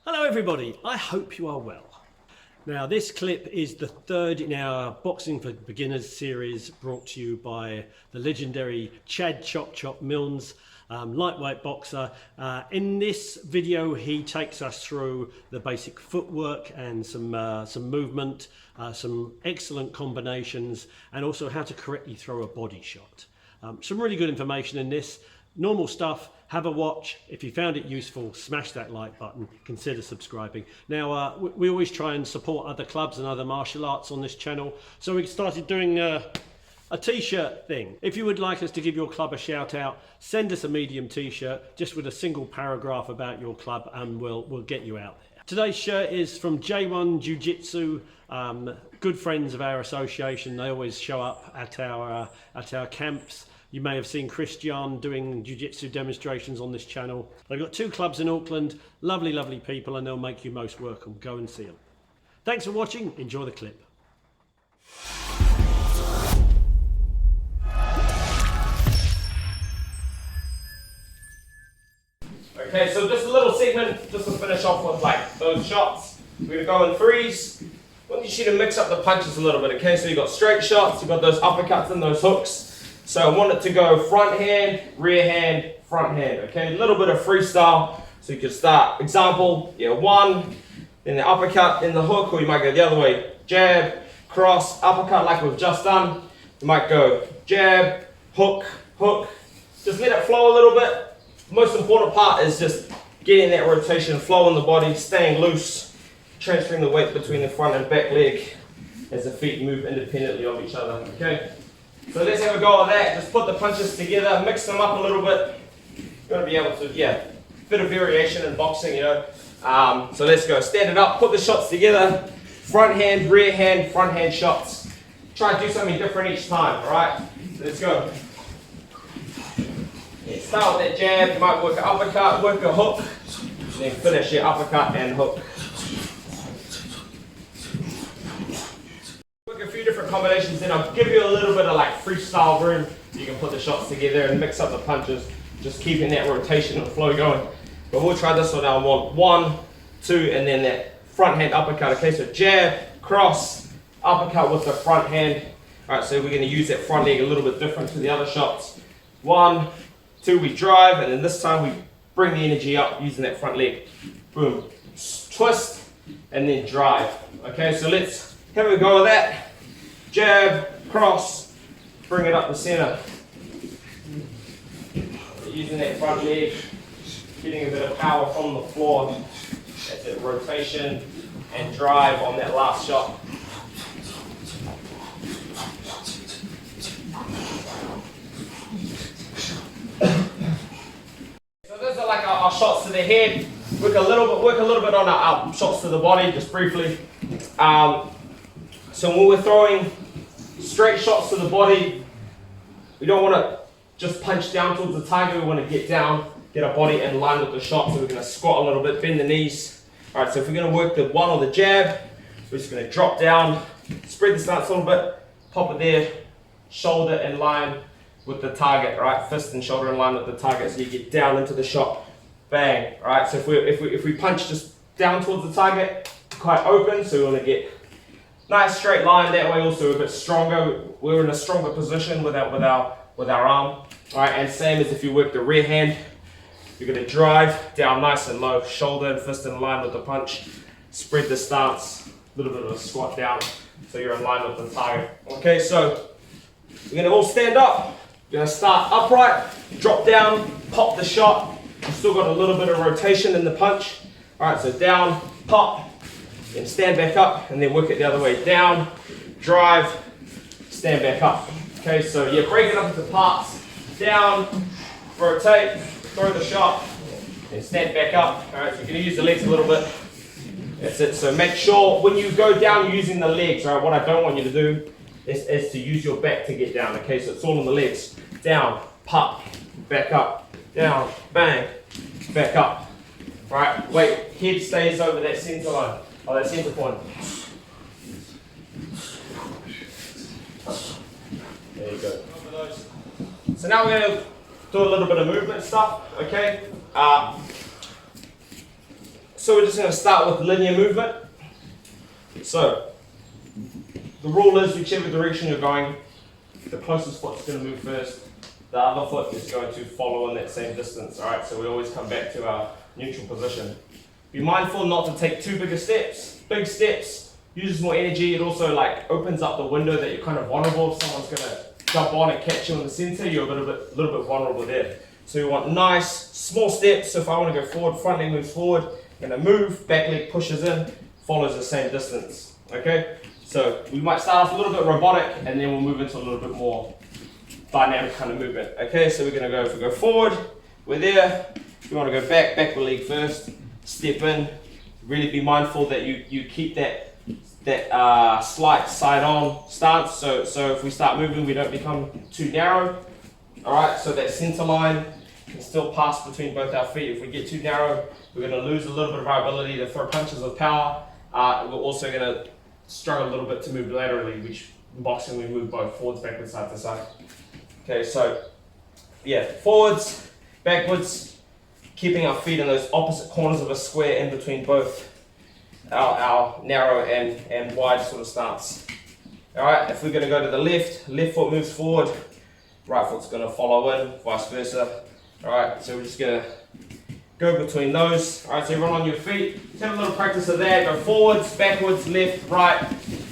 Hello everybody, I hope you are well. Now this clip is the third in our Boxing for Beginners series brought to you by the legendary Chad Chop Chop Milnes, lightweight boxer. In this video he takes us through the basic footwork and some movement, some excellent combinations, and also how to correctly throw a body shot. Some really good information in this. Normal stuff. Have a watch. If you found it useful, smash that like button, consider subscribing. Now we always try and support other clubs and other martial arts on this channel, so we started doing a t-shirt thing. If you would like us to give your club a shout out, send us a medium t-shirt just with a single paragraph about your club and we'll get you out there. Today's shirt is from J1 Jiu-Jitsu, good friends of our association. They always show up at our camps. You may have seen Christian doing jiu-jitsu demonstrations on this channel. They've got 2 clubs in Auckland, lovely people, and they'll make you most welcome. Go and see them. Thanks for watching, enjoy the clip. Okay, so just a little segment just to finish off with like those shots. We're gonna go in threes. I want you to mix up the punches a little bit, okay? So you've got straight shots, you've got those uppercuts and those hooks. So I want it to go front hand, rear hand, front hand, okay? A little bit of freestyle. So you can start, example, one, then the uppercut, then the hook, or you might go the other way. Jab, cross, uppercut like we've just done. You might go jab, hook, hook. Just let it flow a little bit. The most important part is just getting that rotation, flow in the body, staying loose, transferring the weight between the front and back leg as the feet move independently of each other, okay? So let's have a go at that. Just put the punches together, mix them up a little bit. You're going to be able to, bit of variation in boxing, So let's go. Stand it up, put the shots together. Front hand, rear hand, front hand shots. Try and do something different each time, alright? Let's go. Start with that jab. You might work an uppercut, work a hook, and then finish your uppercut and hook. A few different combinations, then I'll give you a little bit of like freestyle room. You can put the shots together and mix up the punches, just keeping that rotation and flow going. But we'll try this one now. I want 1, 2, and then that front hand uppercut. Okay, so jab, cross, uppercut with the front hand. All right, so we're going to use that front leg a little bit different to the other shots. 1, 2, we drive, and then this time we bring the energy up using that front leg. Boom, twist, and then drive. Okay, so let's have a go at that. Jab, cross, bring it up the center. Using that front leg, getting a bit of power from the floor. That's it, rotation and drive on that last shot. So those are like our shots to the head. Work a little bit on our shots to the body, just briefly. So when we're throwing straight shots to the body, we don't want to just punch down towards the target. We want to get down, get our body in line with the shot. So we're going to squat a little bit, bend the knees. All right, so if we're going to work the one or the jab, we're just going to drop down, spread the stance a little bit, pop it there, shoulder in line with the target, all right? Fist and shoulder in line with the target, so you get down into the shot. Bang, all right? So if we punch just down towards the target, quite open, so we want to get nice straight line. That way also a bit stronger. We're in a stronger position with our arm. All right, and same as if you work the rear hand, you're going to drive down nice and low, shoulder and fist in line with the punch. Spread the stance, a little bit of a squat down, so you're in line with the target. Okay, so we're going to all stand up. We're going to start upright, drop down, pop the shot. You've still got a little bit of rotation in the punch. All right, so down, pop, then stand back up, and then work it the other way. Down, drive, stand back up. Okay, so break it up into parts. Down, rotate, throw the shot, and stand back up. All right, so you're going to use the legs a little bit. That's it. So make sure when you go down, you're using the legs. All right, what I don't want you to do is to use your back to get down. Okay, so it's all on the legs. Down, pop, back up, down, bang, back up. All right, wait, head stays over that center line, or that center point. There you go. So now we're going to do a little bit of movement stuff, okay? So we're just going to start with linear movement. So the rule is whichever direction you're going, the closest foot's going to move first. The other foot is going to follow in that same distance. All right, so we always come back to our neutral position. Be mindful not to take too big steps. Big steps uses more energy. It also like opens up the window that you're kind of vulnerable. If someone's going to jump on and catch you in the center, you're a little bit vulnerable there. So you want nice small steps. So if I want to go forward, front leg moves forward, I'm going to move, back leg pushes in, follows the same distance. Okay, so we might start off a little bit robotic and then we'll move into a little bit more dynamic kind of movement. Okay, so we're going to go, if we go forward, we're there. If you want to go back the leg first, step in. Really be mindful that you keep that slight side on stance. So if we start moving, we don't become too narrow. All right, so that center line can still pass between both our feet. If we get too narrow, we're going to lose a little bit of our ability to throw punches with power. We're also going to struggle a little bit to move laterally, which in boxing we move both forwards, backwards, side to side. Okay, so yeah, forwards, backwards, keeping our feet in those opposite corners of a square in between both our narrow and wide sort of stance. All right, if we're going to go to the left foot moves forward, right foot's going to follow in, vice versa. All right, so we're just going to go between those. All right, so everyone on your feet, just have a little practice of that. Go forwards, backwards, left, right,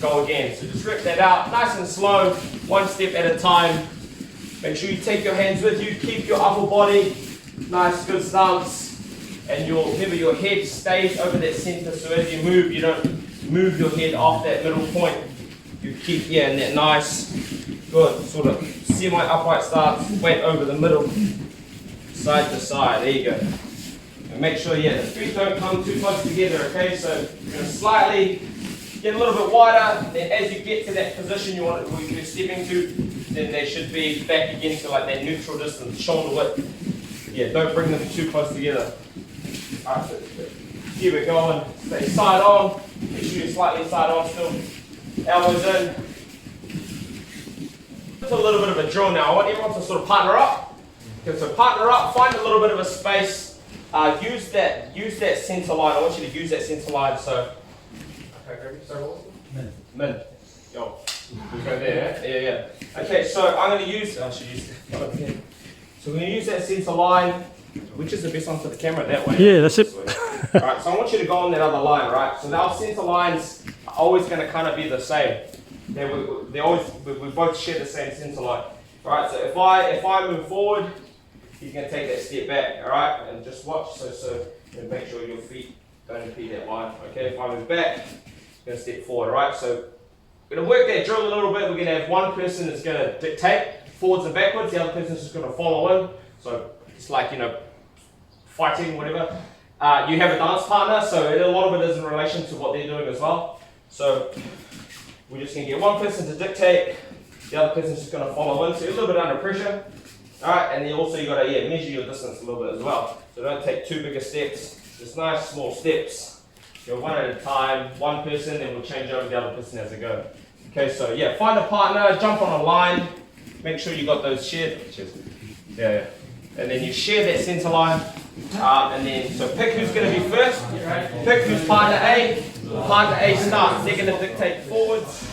go again. So just rip that out, nice and slow, one step at a time. Make sure you take your hands with you, keep your upper body, nice, good stance. And remember your head stays over that center, so as you move, you don't move your head off that middle point. You keep, in that nice, good, sort of semi-upright stance, weight over the middle, side to side, there you go. And make sure, the feet don't come too close together, okay? So you're going to slightly get a little bit wider, then as you get to that position you're stepping to, then they should be back again to like that neutral distance, shoulder width. Yeah, don't bring them too close together. Alright, so keep it going, stay side on, make sure you're slightly side on still, elbows in. It's a little bit of a drill now. I want everyone to sort of partner up. Okay, so partner up, find a little bit of a space, use that center line. I want you to use that center line, so, okay, Gregory, sorry, what was it? Min. Yo, we go there, yeah. Okay, so I'm going to use, I should use it. So we're going to use that center line. Which is the best one for the camera, that way? Yeah, that's it. Alright, so I want you to go on that other line, right? So our center lines are always going to kind of be the same. We both share the same center line. Alright, so if I move forward, he's going to take that step back, alright? And just watch, so and make sure your feet don't impede that line. Okay, if I move back, he's going to step forward, alright? So we're going to work that drill a little bit. We're going to have one person that's going to dictate forwards and backwards, the other person's just going to follow in. So it's like, fighting, whatever. You have a dance partner, so a lot of it is in relation to what they're doing as well. So we're just going to get one person to dictate, the other person's just going to follow in. So you're a little bit under pressure. Alright, and then also you've got to measure your distance a little bit as well. So don't take too big steps, just nice small steps. Go one at a time, one person, then we'll change over the other person as they go. Okay, so find a partner, jump on a line, make sure you got those shared. Yeah. And then you share that center line, and then, so pick who's going to be first, pick who's partner A starts, they're going to dictate forwards,